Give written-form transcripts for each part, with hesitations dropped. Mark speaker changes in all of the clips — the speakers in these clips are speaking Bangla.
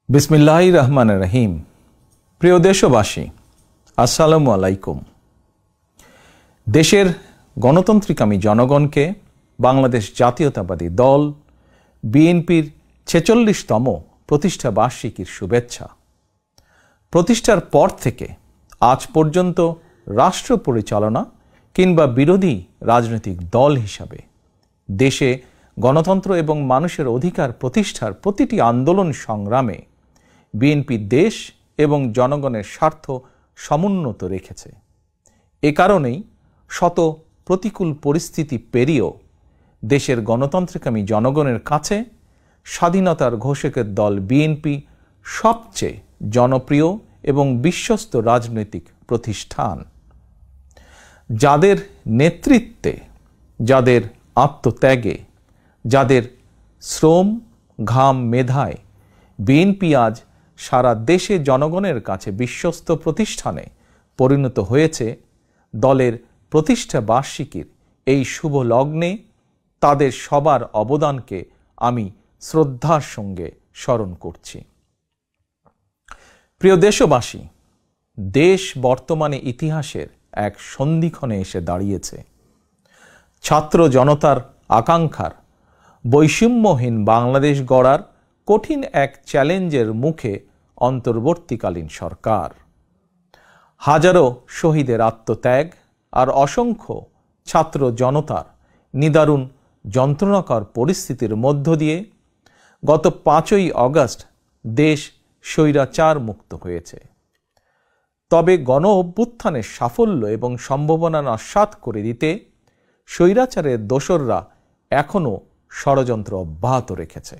Speaker 1: বিসমিল্লাহির রহমানির রহিম। প্রিয় দেশবাসী, আসসালামু আলাইকুম। দেশের গণতান্ত্রিকামী জনগণকে বাংলাদেশ জাতীয়তাবাদী দল বিএনপির ৪৬তম প্রতিষ্ঠা বার্ষিকীর শুভেচ্ছা। প্রতিষ্ঠার পর থেকে আজ পর্যন্ত রাষ্ট্র পরিচালনা কিংবা বিরোধী রাজনৈতিক দল হিসাবে দেশে গণতন্ত্র এবং মানুষের অধিকার প্রতিষ্ঠার প্রতিটি আন্দোলন সংগ্রামে বিএনপি দেশ এবং জনগণের স্বার্থ সমুন্নত রেখেছে। এ কারণেই শত প্রতিকূল পরিস্থিতি পেরিয়েও দেশের গণতান্ত্রিকামী জনগণের কাছে স্বাধীনতার ঘোষকের দল বিএনপি সবচেয়ে জনপ্রিয় এবং বিশ্বস্ত রাজনৈতিক প্রতিষ্ঠান। যাদের নেতৃত্বে, যাদের আত্মত্যাগে, যাদের শ্রম ঘাম মেধায় বিএনপি আজ সারা দেশে জনগণের কাছে বিশ্বস্ত প্রতিষ্ঠানে পরিণত হয়েছে, দলের প্রতিষ্ঠা বার্ষিকীর এই শুভ লগ্নে তাদের সবার অবদানকে আমি শ্রদ্ধার সঙ্গে স্মরণ করছি। প্রিয় দেশবাসী, দেশ বর্তমানে ইতিহাসের এক সন্ধিক্ষণে এসে দাঁড়িয়েছে। ছাত্র জনতার আকাঙ্ক্ষার বৈষম্যহীন বাংলাদেশ গড়ার কঠিন এক চ্যালেঞ্জের মুখে অন্তর্বর্তীকালীন সরকার। হাজারো শহীদের আত্মত্যাগ আর অসংখ্য ছাত্র জনতার নিদারুণ যন্ত্রণাকর পরিস্থিতির মধ্য দিয়ে গত ৫ই অগস্ট দেশ স্বৈরাচার মুক্ত হয়েছে। তবে গণ অভ্যুত্থানের সাফল্য এবং সম্ভাবনা নস্যাৎ করে দিতে স্বৈরাচারের দোসররা এখনও ষড়যন্ত্র অব্যাহত রেখেছে।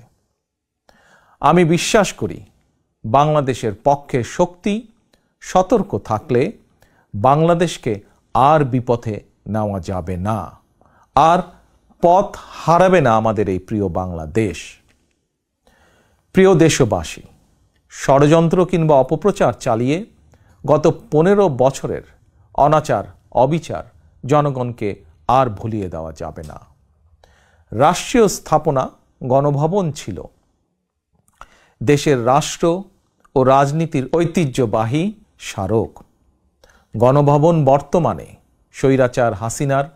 Speaker 1: আমি বিশ্বাস করি, বাংলাদেশের পক্ষে শক্তি সতর্ক থাকলে বাংলাদেশকে আর বিপথে নেওয়া যাবে না, আর পথ হারাবে না আমাদের এই প্রিয় বাংলাদেশ। প্রিয় দেশবাসী, ষড়যন্ত্র কিংবা অপপ্রচার চালিয়ে গত ১৫ বছরের অনাচার অবিচার জনগণকে আর ভুলিয়ে দেওয়া যাবে না। রাষ্ট্রীয় স্থাপনা গণভবন ছিল দেশের রাষ্ট্র ও রাজনীতির ঐতিহ্যবাহী স্মারক। গণভবন বর্তমানে স্বৈরাচার হাসিনার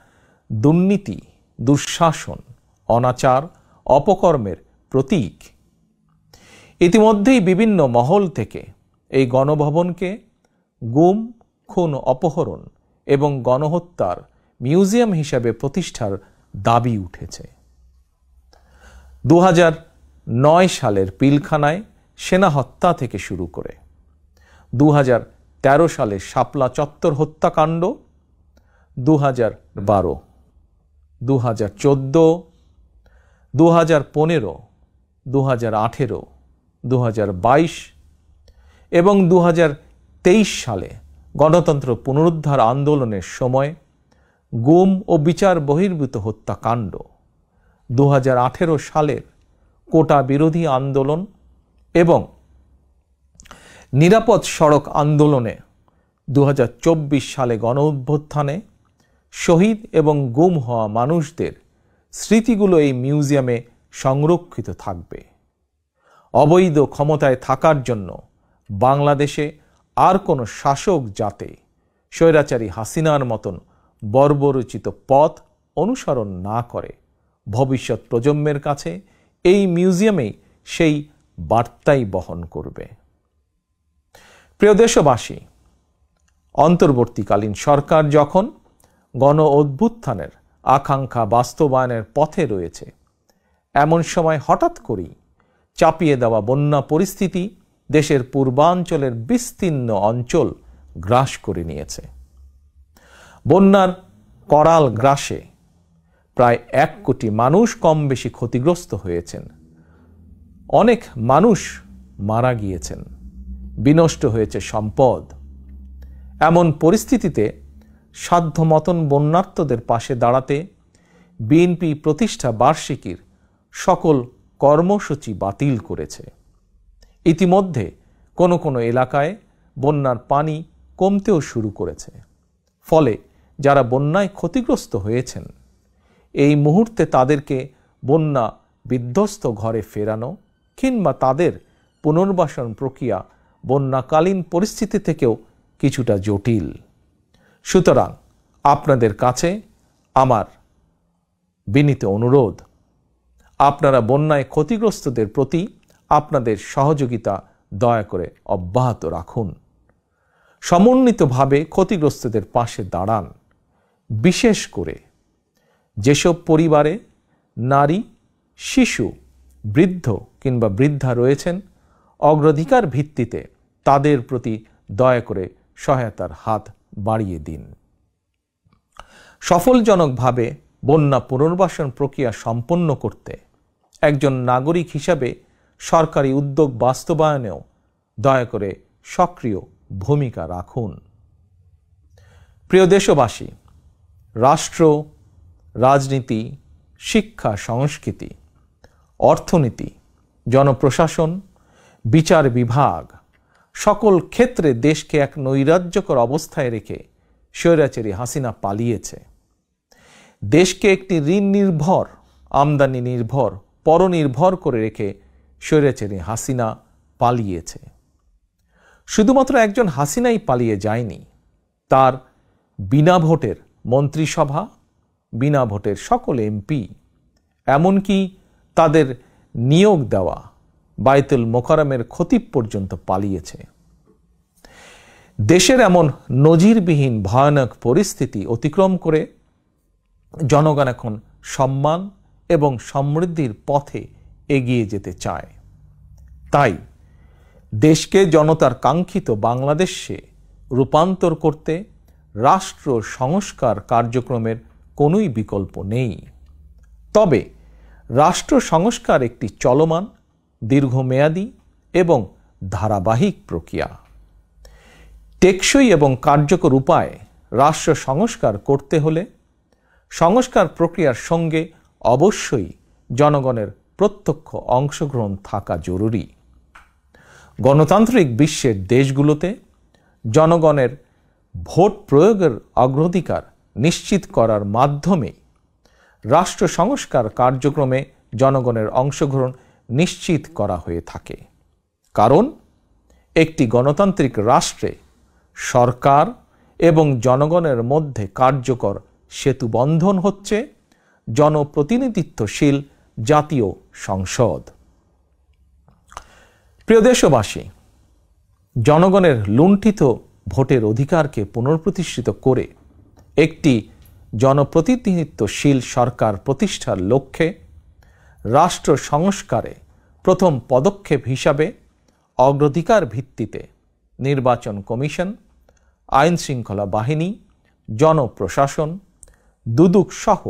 Speaker 1: দুর্নীতি, দুঃশাসন, অনাচার, অপকর্মের প্রতীক। ইতিমধ্যেই বিভিন্ন মহল থেকে এই গণভবনকে গুম, খুন, অপহরণ এবং গণহত্যার মিউজিয়াম হিসাবে প্রতিষ্ঠার দাবি উঠেছে। ২০০৯ সালের পিলখানায় সেনা হত্যা থেকে শুরু করে ২০১৩ সালে শাপলা চত্বর হত্যাকাণ্ড, ২০১২, ২০১৪, ২০১৫, ২০১৮, ২০২২ এবং ২০২৩ সালে গণতন্ত্র পুনরুদ্ধার আন্দোলনের সময় গুম ও বিচার বহির্ভূত হত্যাকাণ্ড, ২০১৮ সালের কোটা বিরোধী আন্দোলন এবং নিরাপদ সড়ক আন্দোলনে, ২০২৪ সালে গণ অভ্যুত্থানে শহীদ এবং গুম হওয়া মানুষদের স্মৃতিগুলো এই মিউজিয়ামে সংরক্ষিত থাকবে। অবৈধ ক্ষমতায় থাকার জন্য বাংলাদেশে আর কোনো শাসক যাতে স্বৈরাচারী হাসিনার মতন বর্বরচিত পথ অনুসরণ না করে, ভবিষ্যৎ প্রজন্মের কাছে এই মিউজিয়ামেই সেই বার্তাই বহন করবে। প্রিয় দেশবাসী, অন্তর্বর্তীকালীন সরকার যখন গণ অভ্যুত্থানের আকাঙ্ক্ষা বাস্তবায়নের পথে রয়েছে, এমন সময় হঠাৎ করেই চাপিয়ে দেওয়া বন্যা পরিস্থিতি দেশের পূর্বাঞ্চলের বিস্তীর্ণ অঞ্চল গ্রাস করে নিয়েছে। বন্যার করাল গ্রাসে প্রায় ১ কোটি মানুষ কম বেশি ক্ষতিগ্রস্ত হয়েছেন। অনেক মানুষ মারা গিয়েছেন, বিনষ্ট হয়েছে সম্পদ। এমন পরিস্থিতিতে সাধ্যমতন বন্যার্তদের পাশে দাঁড়াতে বিএনপি প্রতিষ্ঠা বার্ষিকীর সকল কর্মসূচি বাতিল করেছে। ইতিমধ্যে কোনো কোনো এলাকায় বন্যার পানি কমতেও শুরু করেছে। ফলে যারা বন্যায় ক্ষতিগ্রস্ত হয়েছেন, এই মুহূর্তে তাদেরকে বন্যা বিধ্বস্ত ঘরে ফেরানো কিংবা তাদের পুনর্বাসন প্রক্রিয়া বন্যাকালীন পরিস্থিতি থেকেও কিছুটা জটিল। সুতরাং আপনাদের কাছে আমার বিনীত অনুরোধ, আপনারা বন্যায় ক্ষতিগ্রস্তদের প্রতি আপনাদের সহযোগিতা দয়া করে অব্যাহত রাখুন। সমন্বিতভাবে ক্ষতিগ্রস্তদের পাশে দাঁড়ান। বিশেষ করে যেসব পরিবারে নারী, শিশু, বৃদ্ধ কিংবা বৃদ্ধা রয়েছেন, অগ্রাধিকার ভিত্তিতে তাদের প্রতি দয়া করে সহায়তার হাত বাড়িয়ে দিন। সফলজনকভাবে বন্যা পুনর্বাসন প্রক্রিয়া সম্পন্ন করতে একজন নাগরিক হিসাবে সরকারি উদ্যোগ বাস্তবায়নেও দয়া করে সক্রিয় ভূমিকা রাখুন। প্রিয় দেশবাসী, রাষ্ট্র, রাজনীতি, শিক্ষা, সংস্কৃতি, অর্থনীতি, জনপ্রশাসন, বিচার বিভাগ সকল ক্ষেত্রে দেশকে এক নৈরাজ্যকর অবস্থায় রেখে স্বৈরাচারী হাসিনা পালিয়েছে। দেশকে একটি ঋণ নির্ভর, আমদানি নির্ভর, পরনির্ভর করে রেখে স্বৈরাচারী হাসিনা পালিয়েছে। শুধুমাত্র একজন হাসিনাই পালিয়ে যায়নি, তার বিনা ভোটের মন্ত্রিসভা, বিনা ভোটের সকল এমপি, এমনকি তাদের নিয়োগ দেওয়া বায়তুল মোকাররমের খতিব পর্যন্ত পালিয়েছে। দেশের এমন নজিরবিহীন ভয়ানক পরিস্থিতি অতিক্রম করে জনগণ এখন সম্মান এবং সমৃদ্ধির পথে এগিয়ে যেতে চায়। তাই দেশকে জনতার কাঙ্ক্ষিত বাংলাদেশে রূপান্তর করতে রাষ্ট্র সংস্কার কার্যক্রমের কোনোই বিকল্প নেই। তবে রাষ্ট্র সংস্কার একটি চলমান, দীর্ঘমেয়াদী এবং ধারাবাহিক প্রক্রিয়া। টেকসই এবং কার্যকর উপায়ে রাষ্ট্র সংস্কার করতে হলে সংস্কার প্রক্রিয়ার সঙ্গে অবশ্যই জনগণের প্রত্যক্ষ অংশগ্রহণ থাকা জরুরি। গণতান্ত্রিক বিশ্বের দেশগুলোতে জনগণের ভোট প্রয়োগের অগ্রাধিকার নিশ্চিত করার মাধ্যমে রাষ্ট্র সংস্কার কার্যক্রমে জনগণের অংশগ্রহণ নিশ্চিত করা হয়ে থাকে। কারণ একটি গণতান্ত্রিক রাষ্ট্রে সরকার এবং জনগণের মধ্যে কার্যকর সেতুবন্ধন হচ্ছে জনপ্রতিনিধিত্বশীল জাতীয় সংসদ। প্রিয় দেশবাসী, জনগণের লুণ্ঠিত ভোটের অধিকারকে পুনঃপ্রতিষ্ঠিত করে একটি জনপ্রতিনিধিত্বশীল সরকার প্রতিষ্ঠার লক্ষ্যে রাষ্ট্র সংস্কারে প্রথম পদক্ষেপ হিসাবে অগ্রাধিকার ভিত্তিতে নির্বাচন কমিশন, আইন শৃঙ্খলা বাহিনী, জনপ্রশাসন, দুদক সহ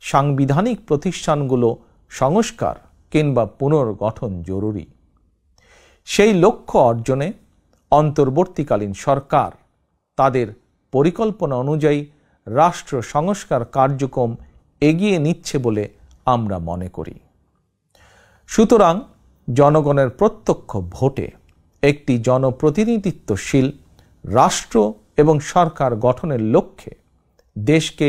Speaker 1: সাংবিধানিক প্রতিষ্ঠানগুলো সংস্কার কিংবা পুনর্গঠন জরুরি। সেই লক্ষ্য অর্জনে অন্তর্বর্তীকালীন সরকার তাদের পরিকল্পনা অনুযায়ী রাষ্ট্র সংস্কার কার্যক্রম এগিয়ে নিচ্ছে বলে আমরা মনে করি। সুতরাং জনগণের প্রত্যক্ষ ভোটে একটি জনপ্রতিনিধিত্বশীল রাষ্ট্র এবং সরকার গঠনের লক্ষ্যে দেশকে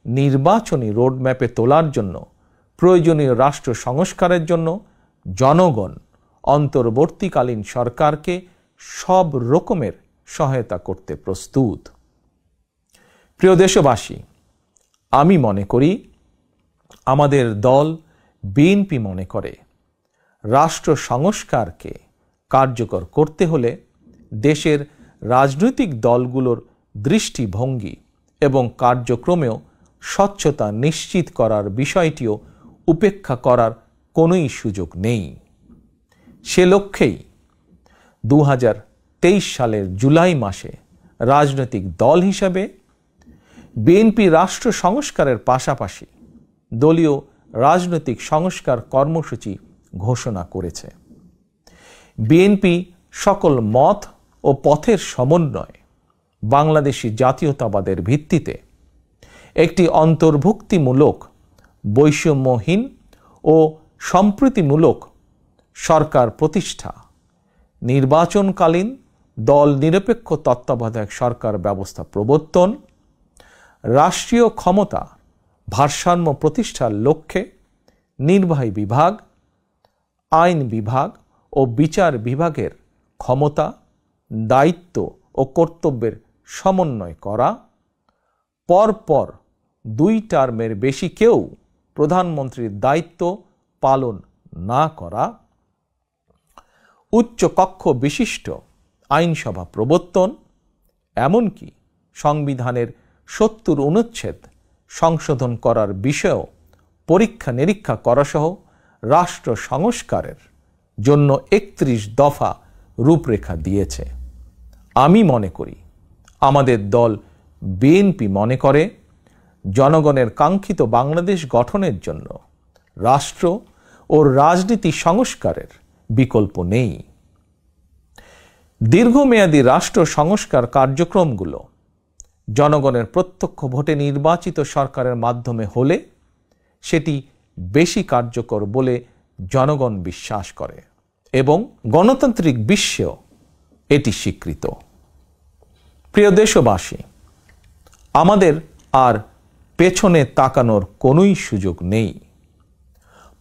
Speaker 1: নির্বাচনী রোডম্যাপে তোলার জন্য প্রয়োজনীয় রাষ্ট্র সংস্কারের জন্য জনগণ অন্তর্বর্তীকালীন সরকারকে সব রকমের সহায়তা করতে প্রস্তুত। প্রিয় দেশবাসী, আমি মনে করি, আমাদের দল বিএনপি মনে করে, রাষ্ট্র সংস্কারকে কার্যকর করতে হলে দেশের রাজনৈতিক দলগুলোর দৃষ্টিভঙ্গি এবং কার্যক্রমেও স্বচ্ছতা নিশ্চিত করার বিষয়টিও উপেক্ষা করার কোনোই সুযোগ নেই। সে লক্ষ্যেই 2023 সালের জুলাই মাসে রাজনৈতিক দল হিসাবে বিএনপি রাষ্ট্র সংস্কারের পাশাপাশি দলীয় রাজনৈতিক সংস্কার কর্মসূচি ঘোষণা করেছে। বিএনপি সকল মত ও পথের সমন্বয়ে বাংলাদেশি জাতীয়তাবাদের ভিত্তিতে একটি অন্তর্ভুক্তিমূলক, বৈষম্যহীন ও সম্প্রীতিমূলক সরকার প্রতিষ্ঠা, নির্বাচনকালীন দল নিরপেক্ষ তত্ত্বাবধায়ক সরকার ব্যবস্থা প্রবর্তন, রাষ্ট্রীয় ক্ষমতা ভারসাম্য প্রতিষ্ঠার লক্ষ্যে নির্বাহী বিভাগ, আইন বিভাগ ও বিচার বিভাগের ক্ষমতা, দায়িত্ব ও কর্তব্যের সমন্বয় করা, পরপর 2 টার্মের বেশি কেউ প্রধানমন্ত্রীর দায়িত্ব পালন না করা, উচ্চ কক্ষ বিশিষ্ট আইনসভা প্রবর্তন, এমনকি সংবিধানের 70 অনুচ্ছেদ সংশোধন করার বিষয়েও পরীক্ষা নিরীক্ষা করাসহ রাষ্ট্র সংস্কারের জন্য 31 দফা রূপরেখা দিয়েছে। আমি মনে করি, আমাদের দল বিএনপি মনে করে, জনগণের কাঙ্ক্ষিত বাংলাদেশ গঠনের জন্য রাষ্ট্র ও রাজনীতি সংস্কারের বিকল্প নেই। দীর্ঘমেয়াদী রাষ্ট্র সংস্কার কার্যক্রমগুলো জনগণের প্রত্যক্ষ ভোটে নির্বাচিত সরকারের মাধ্যমে হলে সেটি বেশি কার্যকর বলে জনগণ বিশ্বাস করে এবং গণতান্ত্রিক বিশ্বেও এটি স্বীকৃত। প্রিয় দেশবাসী, আমাদের আর পেছনে তাকানোর কোনোই সুযোগ নেই।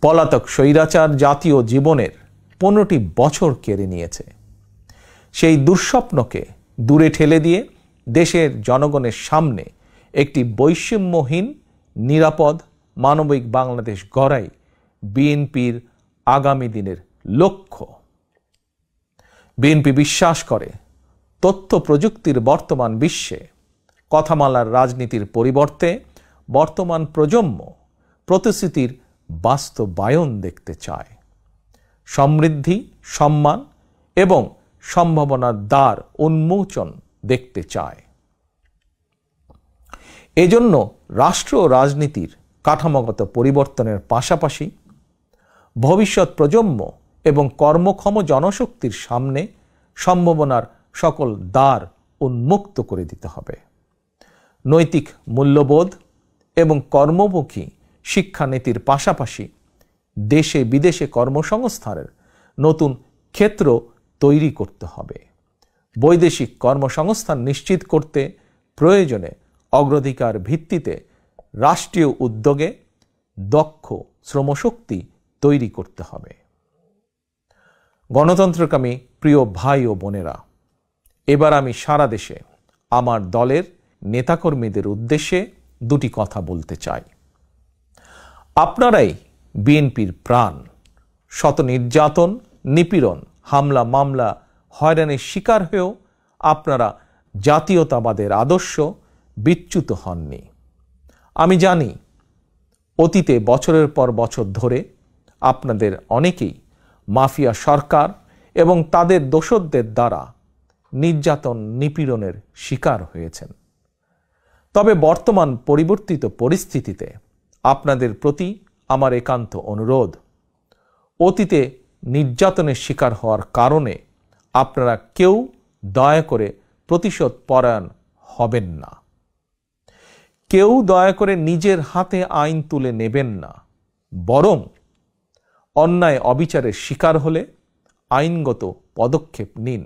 Speaker 1: পলাতক স্বৈরাচার জাতীয় জীবনের 15টি বছর কেড়ে নিয়েছে। সেই দুঃস্বপ্নকে দূরে ঠেলে দিয়ে দেশের জনগণের সামনে একটি বৈষম্যহীন, নিরাপদ, মানবিক বাংলাদেশ গড়াই বিএনপির আগামী দিনের লক্ষ্য। বিএনপি বিশ্বাস করে, তথ্য প্রযুক্তির বর্তমান বিশ্বে কথামালার রাজনীতির পরিবর্তে বর্তমান প্রজন্ম প্রতিশ্রুতির বাস্তবায়ন দেখতে চায়। সমৃদ্ধি, সম্মান এবং সম্ভাবনার দ্বার উন্মোচন দেখতে চায়। এজন্য রাষ্ট্র ও রাজনীতির কাঠামোগত পরিবর্তনের পাশাপাশি ভবিষ্যৎ প্রজন্ম এবং কর্মক্ষম জনশক্তির সামনে সম্ভাবনার সকল দ্বার উন্মুক্ত করে দিতে হবে। নৈতিক মূল্যবোধ এবং কর্মমুখী শিক্ষানীতির পাশাপাশি দেশে বিদেশে কর্মসংস্থানের নতুন ক্ষেত্র তৈরি করতে হবে। বৈদেশিক কর্মসংস্থান নিশ্চিত করতে প্রয়োজনে অগ্রাধিকার ভিত্তিতে রাষ্ট্রীয় উদ্যোগে দক্ষ শ্রমশক্তি তৈরি করতে হবে। গণতন্ত্রকামী প্রিয় ভাই ও বোনেরা, এবার আমি সারা দেশে আমার দলের নেতাকর্মীদের উদ্দেশ্যে 2টি কথা বলতে চাই। আপনারাই বিএনপির প্রাণ। শত নির্যাতন, নিপীড়ন, হামলা, মামলা, হয়রানির শিকার হয়েও আপনারা জাতীয়তাবাদের আদর্শ বিচ্যুত হননি। আমি জানি, অতীতে বছরের পর বছর ধরে আপনাদের অনেকেই মাফিয়া সরকার এবং তাদের দোসরদের দ্বারা নির্যাতন, নিপীড়নের শিকার হয়েছেন। তবে বর্তমান পরিবর্তিত পরিস্থিতিতে আপনাদের প্রতি আমার একান্ত অনুরোধ, অতীতে নির্যাতনের শিকার হওয়ার কারণে আপনারা কেউ দয়া করে প্রতিশোধ পরায়ণ হবেন না। কেউ দয়া করে নিজের হাতে আইন তুলে নেবেন না। বরং অন্যায় অবিচারের শিকার হলে আইনগত পদক্ষেপ নিন।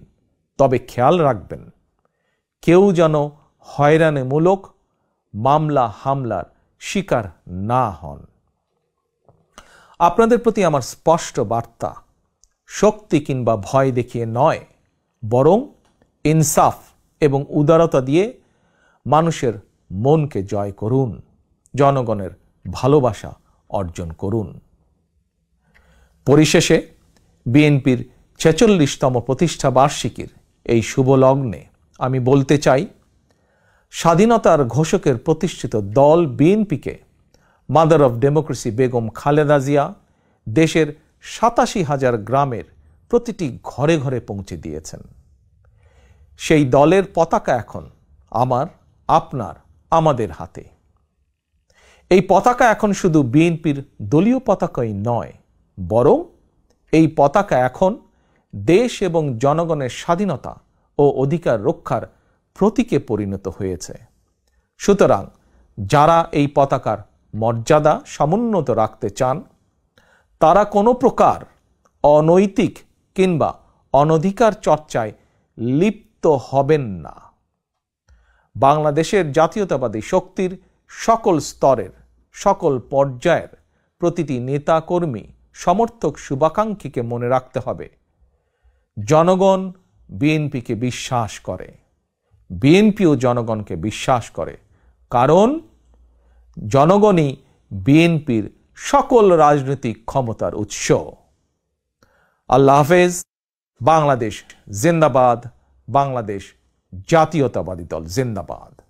Speaker 1: তবে খেয়াল রাখবেন, কেউ যেন হয়রানিমূলক মামলা হামলার শিকার না হন। আপনাদের প্রতি আমার স্পষ্ট বার্তা, শক্তি কিংবা ভয় দেখিয়ে নয়, বরং ইনসাফ এবং উদারতা দিয়ে মানুষের মনকে জয় করুন, জনগণের ভালোবাসা অর্জন করুন। পরিশেষে বিএনপির 46তম প্রতিষ্ঠা বার্ষিকীর এই শুভ লগ্নে আমি বলতে চাই, স্বাধীনতার ঘোষকের প্রতিষ্ঠিত দল বিএনপিকে mother of democracy Begum Khaleda Zia দেশের 87,000 গ্রামের প্রতিটি ঘরে ঘরে পৌঁছে দিয়েছেন। সেই দলের পতাকা এখন আমার, আপনার, আমাদের হাতে। এই পতাকা এখন শুধু বিএনপির দলীয় পতাকাই নয়, বরং এই পতাকা এখন দেশ এবং জনগণের স্বাধীনতা ও অধিকার রক্ষার প্রতীকে পরিণত হয়েছে। সুতরাং যারা এই পতাকার মর্যাদা সমুন্নত রাখতে চান, তারা কোনো প্রকার অনৈতিক কিংবা অনধিকার চর্চায় লিপ্ত হবেন না। বাংলাদেশের জাতীয়তাবাদী শক্তির সকল স্তরের, সকল পর্যায়ের প্রতিটি নেতা কর্মী, সমর্থক, শুভাকাঙ্ক্ষীকে মনে রাখতে হবে, জনগণ বিএনপিকে বিশ্বাস করে, বিএনপিও জনগণকে বিশ্বাস করে, কারণ জনগণই বিএনপির সকল রাজনৈতিক ক্ষমতার উৎস। আল্লাহ হাফেজ। বাংলাদেশ জিন্দাবাদ, বাংলাদেশ জাতীয়তাবাদী দল জিন্দাবাদ।